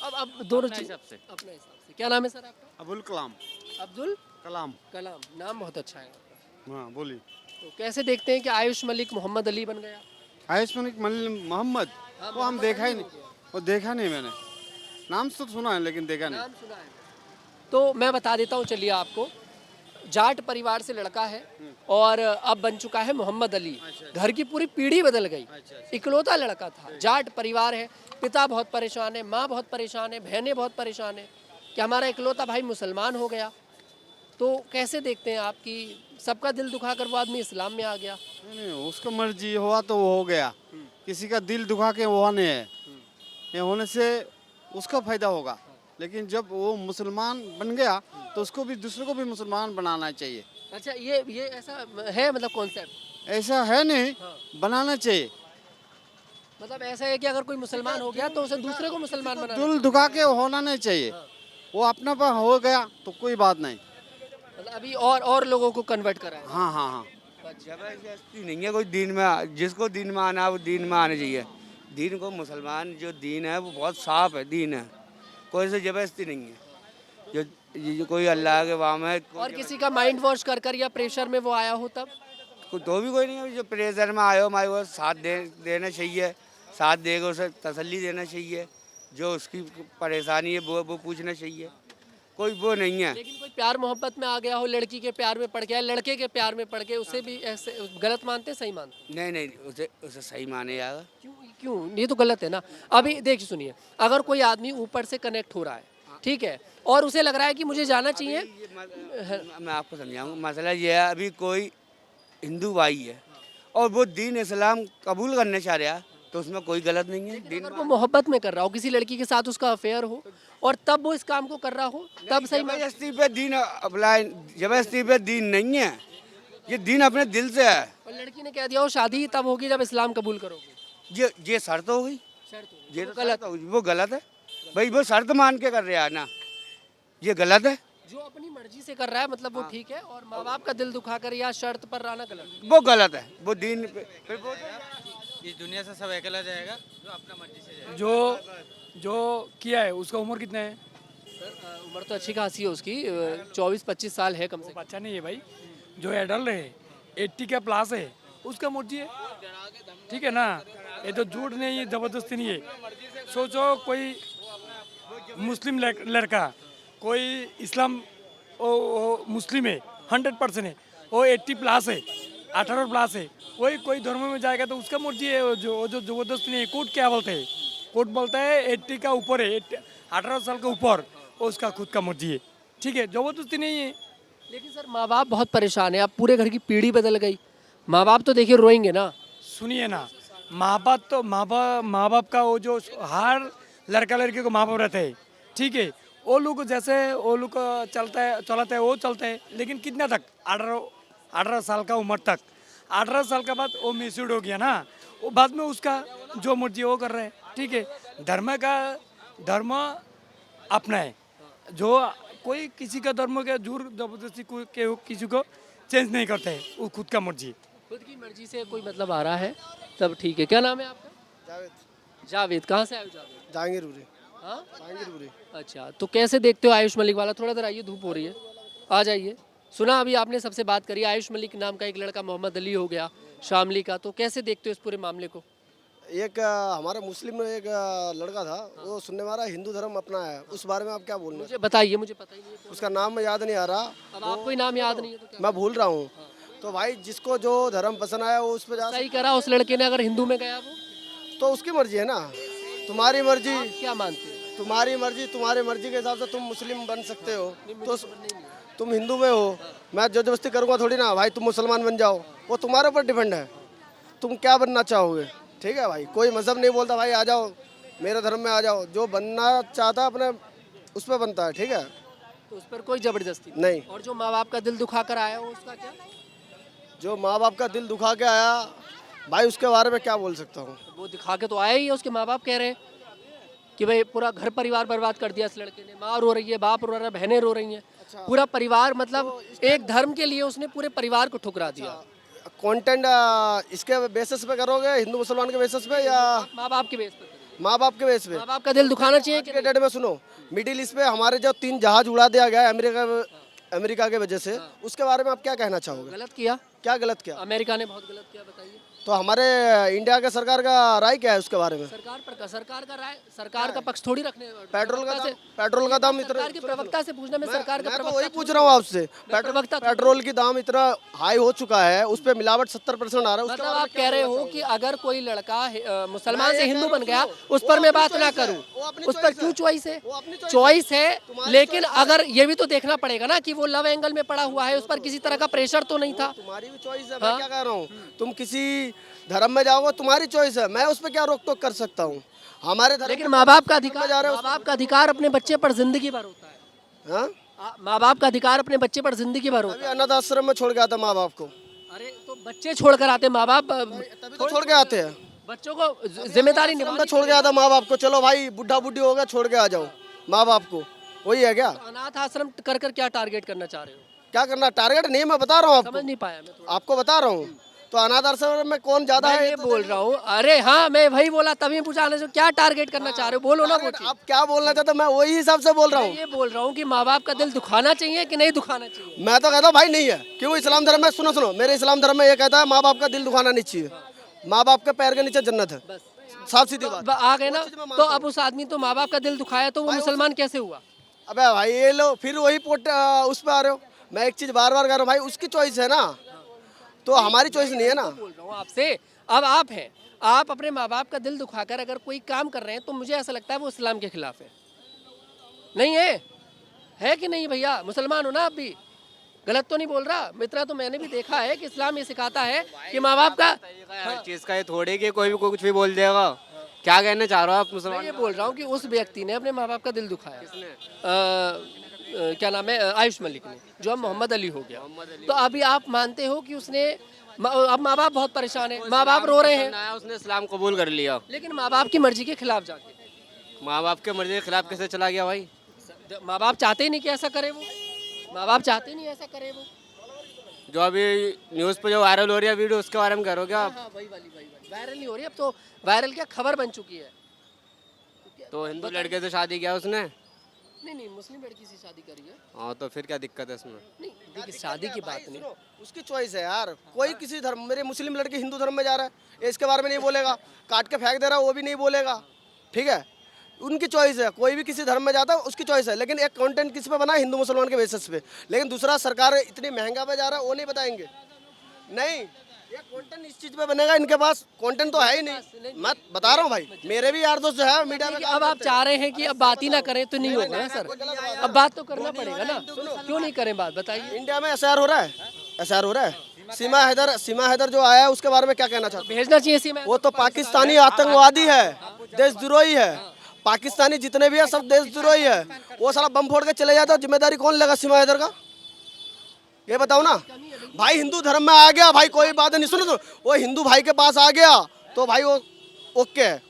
अब दोनों अपना चीज हिसाब से। अपने हिसाब से। क्या नाम है सर आपका? अबुल कलाम। अब्दुल कलाम। कलाम, नाम बहुत अच्छा है आपका। हाँ बोलिए। तो कैसे देखते हैं कि आयुष मलिक मोहम्मद अली बन गया? आयुष मलिक मोहम्मद, हाँ, वो हम मोहम्मद देखा ही अली नहीं, हो गया। वो देखा नहीं मैंने। नाम तो सुना है लेकिन देखा नहीं। नाम सुना है। तो मैं बता देता हूँ, चलिए आपको। जाट परिवार से लड़का है और अब बन चुका है मोहम्मद अली। घर की पूरी पीढ़ी बदल गई। इकलौता लड़का था, जाट परिवार है, पिता बहुत परेशान है, माँ बहुत परेशान है, बहनें बहुत परेशान है कि हमारा इकलौता भाई मुसलमान हो गया। तो कैसे देखते हैं आप कि सबका दिल दुखा कर वो आदमी इस्लाम में आ गया? नहीं, उसका मर्जी हुआ तो वो हो गया, किसी का दिल दुखा के हुआ नहीं है। ये होने से उसका फायदा होगा, लेकिन जब वो मुसलमान बन गया तो उसको भी, दूसरों को भी मुसलमान बनाना चाहिए। अच्छा, ये ऐसा है मतलब कॉन्सेप्ट? ऐसा है नहीं, बनाना चाहिए। मतलब ऐसा है कि अगर कोई मुसलमान हो गया तो उसे दूसरे को मुसलमान बनाना, दिल दुखा के होना नहीं चाहिए। वो अपना पर हो गया तो कोई बात नहीं। मतलब अभी और लोगों को कन्वर्ट करा है। हाँ हाँ हाँ। जबरदस्ती नहीं है कोई दीन में, जिसको दीन में आना है वो दीन में आना चाहिए। दीन को, मुसलमान जो दीन है वो बहुत साफ है, दीन है, कोई से जबरदस्ती नहीं है। जो कोई अल्लाह के वाम है। और किसी का माइंड वॉश कर कर या प्रेशर में वो आया हो तब? तो भी कोई नहीं है, जो प्रेशर में आयो हमारे वो साथ देना चाहिए, साथ देगा उसे तसल्ली देना चाहिए, जो उसकी परेशानी है वो पूछना चाहिए, कोई वो नहीं है। लेकिन कोई प्यार मोहब्बत में आ गया हो, लड़की के प्यार में पड़ गया, लड़के के प्यार में पड़ के, उसे भी ऐसे गलत मानते, सही मानते? नहीं, उसे सही माने जाएगा। क्यों? ये तो गलत है ना। अभी देखिए, सुनिए, अगर कोई आदमी ऊपर से कनेक्ट हो रहा है, ठीक है, और उसे लग रहा है कि मुझे जाना चाहिए। मैं आपको समझाऊंगा, मसला ये है, अभी कोई हिंदू भाई है और वो दीन इस्लाम कबूल करना चाह रहा है तो उसमें कोई गलत नहीं है। अगर वो मोहब्बत में कर रहा हो, किसी लड़की के साथ उसका अफेयर हो और तब वो इस काम को कर रहा हो, तब सही। जबरदस्ती पे दीन अप्लाई, जबरदस्ती पे दीन नहीं है, ये दीन अपने दिल से है। और लड़की ने कह दिया हो शादी तब होगी जब इस्लाम कबूल करोगे, ये शर्त हो गई, ये तो गलत गलत, वो गलत है भाई, वो शर्त मान के कर रहा है ना, ये गलत है। जो अपनी मर्जी से कर रहा है मतलब वो ठीक है, और माँ बाप का दिल दुखा कर या शर्त पर रहना गलत, वो गलत है। वो दीन फिर वो इस दुनिया से सब अकेला जाएगा जो अपना मर्जी से जाएगा। जो किया है उसका उम्र कितना है? उम्र तो अच्छी खासी है उसकी, 24-25 साल है कम से कम। बच्चा नहीं है भाई, जो एडल्ट है 80 के प्लस है, उसका मर्जी है, ठीक है ना। ये तो झूठ नहीं है, जबरदस्ती नहीं है। सोचो कोई मुस्लिम लड़का, कोई इस्लाम मुस्लिम है, 100% है, वो 80 प्लस है, 18 प्लस है, वही कोई धर्म में जाएगा तो उसका मर्जी है। जो जबरदस्ती नहीं है। कोर्ट क्या बोलते हैं? कोर्ट बोलता है 80 का ऊपर है, 18 साल के ऊपर, उसका खुद का मर्जी है, ठीक है, जबरदस्ती नहीं है। लेकिन सर माँ बाप बहुत परेशान है, अब पूरे घर की पीढ़ी बदल गई, माँ बाप तो देखिए रोएंगे ना। सुनिए ना, माँ बाप का वो जो हर लड़का लड़की को माँ बाप रहते हैं, ठीक है, वो लोग जैसे वो लोग चलाते हैं वो चलते हैं, लेकिन कितना तक? 18 साल का उम्र तक। 18 साल के बाद वो मैच्योर्ड हो गया ना, वो बाद में उसका जो मर्जी वो कर रहे हैं, ठीक है। धर्म अपना है, जो कोई किसी का धर्म के जोर जबरदस्ती किसी को चेंज नहीं करते हैं, वो खुद का मर्जी। खुद की मर्जी से कोई मतलब आ रहा है तब ठीक है। क्या नाम है आपका? जावेद। जावेद, कहाँ से आए हो जावेद? जहांगीरपुरी। हाँ, जहांगीरपुरी। अच्छा, तो कैसे देखते हो आयुष मलिक वाला? थोड़ा देर आइए, धूप हो रही है, आ जाइए। सुना अभी आपने सबसे बात करी, आयुष मलिक नाम का एक लड़का मोहम्मद अली हो गया शामली का, तो कैसे देखते हो इस पूरे मामले को? एक हमारे मुस्लिम में एक लड़का था, वो सुनने में आ रहा है हिंदू धर्म अपना है, उस बारे में आप क्या बोलना? मुझे बताइए, मुझे पता ही नहीं है। उसका नाम याद नहीं आ रहा। अब आपको ही नाम याद नहीं है तो क्या? मैं भूल रहा हूँ। तो भाई जिसको जो धर्म पसंद आया वो उस पर जा, सही करा उस लड़के ने, अगर हिंदू में गया वो तो उसकी मर्जी है ना। तुम्हारी मर्जी, आप क्या मानते हैं? तुम्हारी मर्जी, तुम्हारी मर्जी के हिसाब से तुम मुस्लिम बन सकते हो, तो तुम हिंदू में हो, मैं जबरदस्ती करूँगा थोड़ी ना भाई तुम मुसलमान बन जाओ, वो तुम्हारे ऊपर डिपेंड है, तुम क्या बनना चाहोगे। ठीक है भाई, कोई मजहब नहीं बोलता भाई आ जाओ मेरे धर्म में आ जाओ, जो बनना चाहता है अपने उस पर बनता है। ठीक है, तो उस पर कोई जबरदस्ती नहीं। और जो माँ बाप का दिल दुखा कर आया हो उसका क्या? जो माँ बाप का दिल दुखा के आया भाई उसके बारे में क्या बोल सकता हूँ। वो दिखा के तो आया ही है, उसके माँ बाप कह रहे हैं कि भाई पूरा घर परिवार बर्बाद कर दिया इस लड़के ने, माँ रो रही है, बाप रो रहा है, बहनें रो रही हैं, पूरा परिवार, मतलब एक धर्म के लिए उसने पूरे परिवार को ठुकरा दिया। कंटेंट इसके बेसिस पे करोगे, हिंदू मुसलमान के बेसिस पे या माँ बाप के बेस पर? माँ बाप के बेस पे। माँ बाप का दिल दुखाना चाहिए कि के डेट में सुनो, मिडिल ईस्ट पे हमारे जो 3 जहाज उड़ा दिया गया है अमेरिका के वजह से, उसके बारे में आप क्या कहना चाहोगे? गलत किया? क्या गलत किया? अमेरिका ने बहुत गलत किया, बताइए। तो हमारे इंडिया के सरकार का राय क्या है उसके बारे में? सरकार का राय, सरकार का पक्ष थोड़ी रखने। पेट्रोल का दाम इतना, सरकार के प्रवक्ता से पूछना, मैं सरकार का मैं तो प्रवक्ता वही पूछ रहा हूँ आपसे। प्रवक्ता पेट्रोल की दाम इतना हाई हो चुका है, उस पे मिलावट 70% आ रहा है। मतलब आप कह रहे हो कि अगर कोई लड़का मुसलमान से हिंदू बन गया उस पर मैं बात ना करूं, उस पर क्यों चॉइस है? चॉइस है, लेकिन अगर ये भी तो देखना पड़ेगा ना कि वो लव एंगल में पड़ा हुआ है, उस पर किसी तरह का प्रेशर तो नहीं था। तुम्हारी भी चॉइस है, मैं क्या कह रहा हूँ, तुम किसी धर्म में जाओगे तुम्हारी चॉइस है, मैं उस पर क्या रोक टोक कर सकता हूँ? हमारे धर्म, लेकिन माँ बाप का अधिकार अपने बच्चे पर जिंदगी भर होता है। हाँ, माँ बाप का अधिकार अपने बच्चे पर जिंदगी भर होता है। अनाथ आश्रम में छोड़ के आता माँ बाप को। अरे तो बच्चे छोड़ कर आते, माँ बाप तभी तो छोड़ के आते हैं। बच्चों को जिम्मेदारी निभाना छोड़ के आता माँ बाप को, चलो भाई बुढ़ा बुढ़ी हो गया छोड़ के आ जाओ माँ बाप को, वही है क्या? अनाथ आश्रम कर कर क्या टारगेट करना चाह रहे हो? क्या करना टारगेट नहीं, मैं बता रहा हूँ आपको, समझ नहीं पाया मैं आपको बता रहा हूँ। तो अनाथ आश्रम में कौन ज्यादा है ये बोल रहा हूँ। अरे हाँ, मैं वही बोला, तभी पूछा आने से क्या टारगेट करना चाह रहे हो, बोलो ना। आप क्या बोलना चाहते, मैं वही हिसाब से बोल रहा हूँ। ये बोल रहा हूँ कि माँ बाप का दिल दुखाना चाहिए कि नहीं दुखाना चाहिए? मैं तो कहता हूँ भाई नहीं है, क्यों? इस्लाम धर्म में सुनो, मेरे इस्लाम धर्म में ये कहता है माँ बाप का दिल दुखाना नहीं चाहिए, माँ बाप के पैर के नीचे जन्नत है, साफ सीधी बात। आ गए ना, तो अब उस आदमी तो माँ बाप का दिल दुखाया तो वो मुसलमान कैसे हुआ? अबे भाई ये लो फिर वही उस पर आ रहे हो। मैं एक चीज बार बार कह रहा हूँ भाई, उसकी चॉइस है ना, तो हमारी चॉइस नहीं है ना। बोल रहा हूँ आपसे, अब आप हैं, आप अपने माँ बाप का दिल दुखाकर अगर कोई काम कर रहे हैं तो मुझे ऐसा लगता है वो इस्लाम के खिलाफ है। नहीं है कि नहीं भैया? मुसलमान हो ना आप भी, गलत तो नहीं बोल रहा? इतना तो मैंने भी देखा है कि इस्लाम ये सिखाता है कि माँ बाप का हर चीज़ का ये थोड़े कि कोई भी कुछ भी बोल देगा। क्या कहना चाह रहे हो आप? मुसलमान, मैं ये बोल रहा हूँ कि उस व्यक्ति ने अपने माँ बाप का दिल दुखाया। क्या नाम है? आयुष मलिक ने, जो अब मोहम्मद अली हो गया। तो अभी आप मानते हो कि उसने, अब माँ बाप बहुत परेशान है, माँ बाप रो रहे हैं, उसने इस्लाम कबूल कर लिया, लेकिन माँ बाप की मर्जी के खिलाफ जाके। माँ बाप के मर्जी के खिलाफ कैसे चला गया भाई? माँ बाप चाहते ही नहीं कि ऐसा करे वो, माँ बाप चाहते ही नहीं ऐसा करे वो। जो अभी न्यूज़ पे जो वायरल हो रही है वीडियो, उसके बारे में करोगे आप? हाँ, वही वाली वायरल नहीं हो रही, अब तो वायरल क्या खबर बन चुकी है। तो हिंदू लड़के से शादी किया उसने? नहीं, मुस्लिम लड़की से शादी करी है। हाँ, तो फिर क्या दिक्कत है इसमें? नहीं देखिए, शादी की बात नहीं, उसकी चॉइस है यार। कोई किसी धर्म, मेरे मुस्लिम लड़के हिंदू धर्म में जा रहा है, इसके बारे में नहीं बोलेगा, काट के फेंक दे रहा है वो भी नहीं बोलेगा। ठीक है, उनकी चॉइस है, कोई भी किसी धर्म में जाता है उसकी चॉइस है। लेकिन एक कंटेंट किस पे बना? हिंदू मुसलमान के बेसिस पे। लेकिन दूसरा सरकार इतनी महंगा पे जा रहा है वो नहीं बताएंगे। नहीं, ये कंटेंट इस चीज पे बनेगा, इनके पास कंटेंट तो है ही नहीं। मैं बता रहा हूँ भाई, मेरे भी यार दोस्त जो है मीडिया में। अब आप चाह रहे हैं कि अब बात ही ना करें तो नहीं होगा ना सर, अब बात तो करना पड़ेगा ना। क्यों नहीं करें बात, बताइए। इंडिया में एसआर हो रहा है, एसआर हो रहा है। सीमा हैदर जो आया है उसके बारे में क्या कहना चाहते? भेजना चाहिए सीमा। वो तो पाकिस्तानी आतंकवादी है, देशद्रोही है। पाकिस्तानी जितने भी है सब देशद्रोही है। वो साला बम फोड़ के चले जाता, जिम्मेदारी कौन लेगा सीमा हैदर का? ये बताओ ना भाई। हिंदू धर्म में आ गया भाई, कोई बात नहीं। सुनो, वो हिंदू भाई के पास आ गया तो भाई वो ओके है,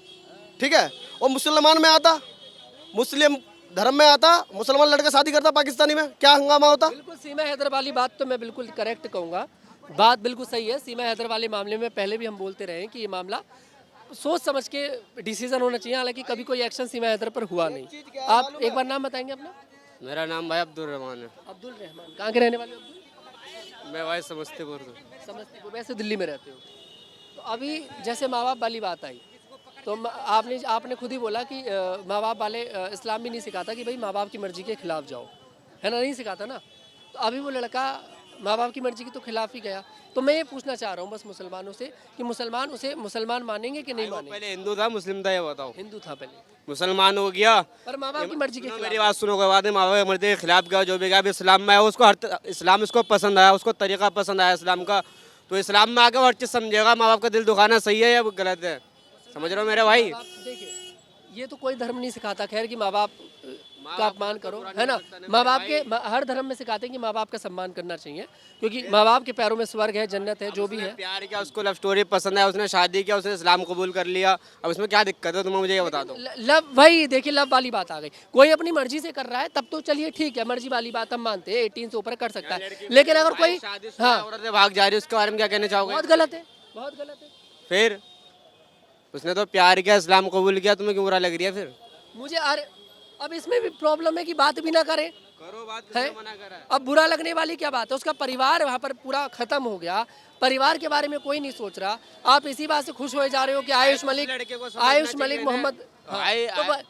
ठीक है। वो मुसलमान में आता, मुस्लिम धर्म में आता, मुसलमान लड़का शादी करता पाकिस्तानी में, क्या हंगामा होता? बिल्कुल सीमा हैदर वाली बात तो मैं बिल्कुल करेक्ट कहूँगा, बात बिल्कुल सही है। सीमा हैदर वाले मामले में पहले भी हम बोलते रहे कि ये मामला सोच समझ के डिसीजन होना चाहिए, हालांकि कभी कोई एक्शन सीमा हैदर पर हुआ नहीं। आप एक बार नाम बताएंगे अपना? मेरा नाम भाई अब्दुल रहमान है। अब्दुल रहमान, कहाँ के रहने वाले हो? मैं भाई समस्तीपुर से। समस्तीपुर, वैसे दिल्ली में रहते हो। तो अभी जैसे माँ बाप वाली बात आई, तो आपने खुद ही बोला कि माँ बाप वाले इस्लाम भी नहीं सिखाता कि भाई माँ बाप की मर्जी के खिलाफ जाओ, है ना, नहीं सिखाता ना। तो अभी वो लड़का माँ बाप की मर्जी की तो खिलाफ ही गया। तो मैं ये पूछना चाह रहा हूँ बस मुसलमानों से कि मुसलमान उसे मुसलमान मानेंगे कि नहीं मानेंगे? पहले हिंदू था मुस्लिम था, ये बताओ। हिंदू था पहले, मुसलमान हो गया, पर माँ बाप की मर्जी के मेरी खिलाफ। बात सुनो, बाद में माँ बाप की मर्जी के खिलाफ गया, जो भी गया। अब इस्लाम में आया, उसको इस्लाम उसको पसंद आया, उसको तरीका पसंद आया इस्लाम का, तो इस्लाम में आके वो हर चीज़ समझेगा। माँ बाप का दिल दुखाना सही है या गलत है? समझ रहे हो मेरे भाई? देखिए, ये तो कोई धर्म नहीं सिखाता खैर कि माँ बाप का अपमान करो, है ना। माँ बाप के हर धर्म में सिखाते हैं कि माँ बाप का सम्मान करना चाहिए, क्योंकि माँ बाप के पैरों में स्वर्ग है, जन्नत है, जो भी है। प्यार किया, उसको लव स्टोरी पसंद है, उसने शादी किया, उसने इस्लाम कबूल कर लिया, अब इसमें क्या दिक्कत है? तुम मुझे ये बता दो। लव, वही देखिए लव वाली बात आ गई। कोई अपनी मर्जी से कर रहा है तब तो चलिए ठीक है, मर्जी वाली बात हम मानते हैं, 18 से ऊपर कर सकता है। लेकिन अगर कोई औरतें भाग जा रही है, उसके बारे में क्या कहना चाहोगे? बहुत गलत है, बहुत गलत है। फिर उसने तो प्यार किया, इस्लाम कबूल किया, तुम्हें क्यों बुरा लग रही है फिर? मुझे अरे अब इसमें भी प्रॉब्लम है कि बात भी ना करे, करो बात, है। अब बुरा लगने वाली क्या बात है? उसका परिवार वहाँ पर पूरा खत्म हो गया, परिवार के बारे में कोई नहीं सोच रहा। आप इसी बात से खुश हो जा रहे हो कि आयुष मलिक मोहम्मद,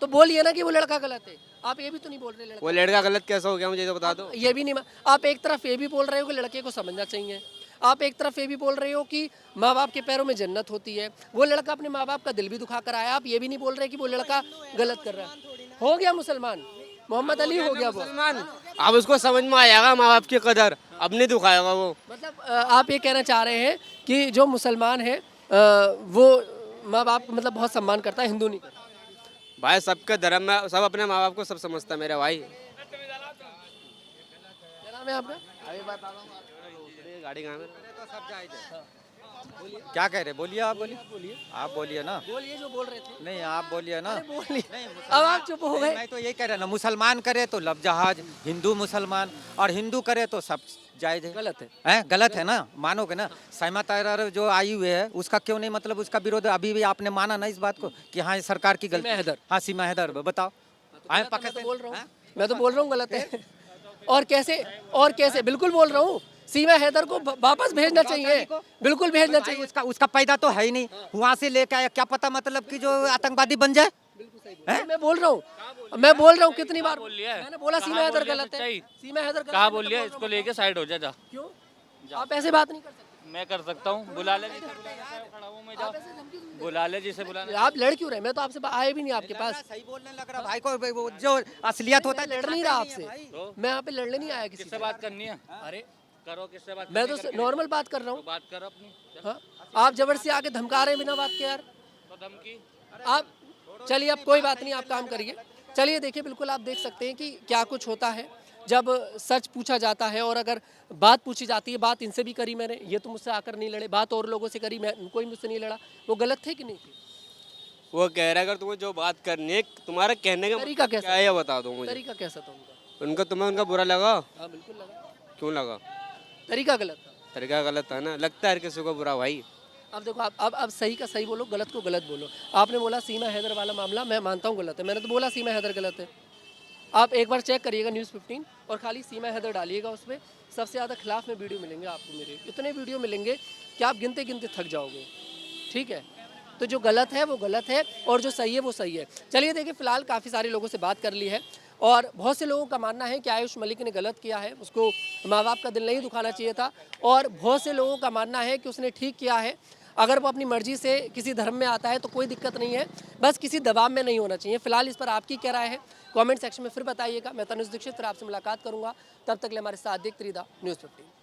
तो बोलिए ना कि वो लड़का गलत है। आप ये भी तो नहीं बोल रहे लड़का। वो लड़का गलत कैसा हो गया, मुझे तो बता दो। ये भी नहीं, आप एक तरफ ये भी बोल रहे हो कि लड़के को समझना चाहिए, आप एक तरफ ये भी बोल रहे हो कि माँ बाप के पैरों में जन्नत होती है। वो लड़का अपने माँ बाप का दिल भी दुखा कर आया, आप ये भी नहीं बोल रहे कि वो लड़का गलत कर रहा है। हो गया मुसलमान, मोहम्मद अली हो गया वो मुसलमान। अब उसको समझ में आएगा माँ बाप की कदर, अब नहीं दुखाएगा वो। मतलब आप ये कहना चाह रहे हैं कि जो मुसलमान है वो माँ बाप का मतलब बहुत सम्मान करता है, हिंदू नहीं करता? भाई सबके धर्म में सब अपने माँ बाप को सब समझता है मेरे भाई। क्या नाम है आपका? गाड़ी कहाँ है? क्या कह रहे? बोलिए, आप बोलिए, आप बोलिए ना, बोलिए जो बोल रहे थे। नहीं आप बोलिए ना। बोलिए, नहीं, अब आप चुप हो गए। मैं तो यही कह रहा ना, मुसलमान करे तो लब जहाज, हिंदू मुसलमान, और हिंदू करे तो सब जायज है। गलत है, गलत है ना, मानोगे ना। साइमा तायर जो आई हुई है उसका क्यों नहीं, मतलब उसका विरोध अभी भी आपने माना ना इस बात को कि हाँ ये सरकार की गलती। हाँ सीमा हैदर, बताओ। मैं तो बोल रहा हूँ गलत है। और कैसे बिल्कुल बोल रहा हूँ, सीमा हैदर को वापस भेजना चाहिए, बिल्कुल भेजना चाहिए। उसका पैदा तो है ही नहीं, वहाँ से लेके आया, क्या पता मतलब कि जो आतंकवादी बन जाए। मैं बोल रहा हूँ कितनी बार मैंने बोला सीमा हैदर गलत है, सीमा हैदर कहा बोल लिया, इसको लेके साइड हो जा। क्यों आप ऐसे बात नहीं कर सकते? मैं कर सकता हूँ, बुला ले जी से, बुला ले जी से, बुला ले। आप लड़ क्यों रहे? मैं तो आपसे आए भी नहीं आपके पास। सही बोलने लग रहा भाई को, वो जो असलियत होता है। लड़ नहीं रहा आपसे, मैं यहाँ पे लड़ने नहीं आया किसी किससे बात करनी है? अरे करो, किससे बात? मैं तो नॉर्मल बात कर रहा हूँ। बात कर अपनी। हाँ, आप जबरदस्ती आके धमका रहे हैं बिना बात के यार। तो धमकी आप चलिए, अब कोई बात नहीं, आप काम करिए। चलिए देखिए, बिल्कुल आप देख सकते हैं कि क्या कुछ होता है जब सच पूछा जाता है और अगर बात पूछी जाती है। बात इनसे भी करी मैंने, ये तो मुझसे आकर नहीं लड़े, बात और लोगों से करी, मैं कोई मुझसे नहीं लड़ा। वो गलत थे कि नहीं थे? वो कह रहा है अगर तुम्हें जो बात करनी है, तुम्हारा कहने का तरीका कैसा क्या है ये बता दो मुझे। तरीका कैसा था उनका? तुम्हें उनका बुरा लगा? हाँ बिल्कुल लगा। क्यों लगा? तरीका गलत था। तरीका गलत था ना, लगता है हर किसी को बुरा भाई। अब देखो, आप अब सही का सही बोलो, गलत को गलत बोलो। आपने बोला सीमा हैदर वाला मामला मैं मानता हूँ गलत है, मैंने तो बोला सीमा हैदर गलत है। आप एक बार चेक करिएगा न्यूज़ 15 और खाली सीमा हैदर डालिएगा, उसमें सबसे ज़्यादा खिलाफ में वीडियो मिलेंगे आपको। मेरे इतने वीडियो मिलेंगे कि आप गिनते गिनते थक जाओगे। ठीक है, तो जो गलत है वो गलत है और जो सही है वो सही है। चलिए देखिए, फिलहाल काफ़ी सारे लोगों से बात कर ली है और बहुत से लोगों का मानना है कि आयुष मलिक ने गलत किया है, उसको माँ बाप का दिल नहीं दुखाना चाहिए था। और बहुत से लोगों का मानना है कि उसने ठीक किया है। अगर वो अपनी मर्जी से किसी धर्म में आता है तो कोई दिक्कत नहीं है, बस किसी दबाव में नहीं होना चाहिए। फिलहाल इस पर आपकी क्या राय है कमेंट सेक्शन में फिर बताइएगा। मैं तनुज दीक्षित फिर आपसे मुलाकात करूंगा, तब तक के लिए हमारे साथ देखते रहिए न्यूज़ 15।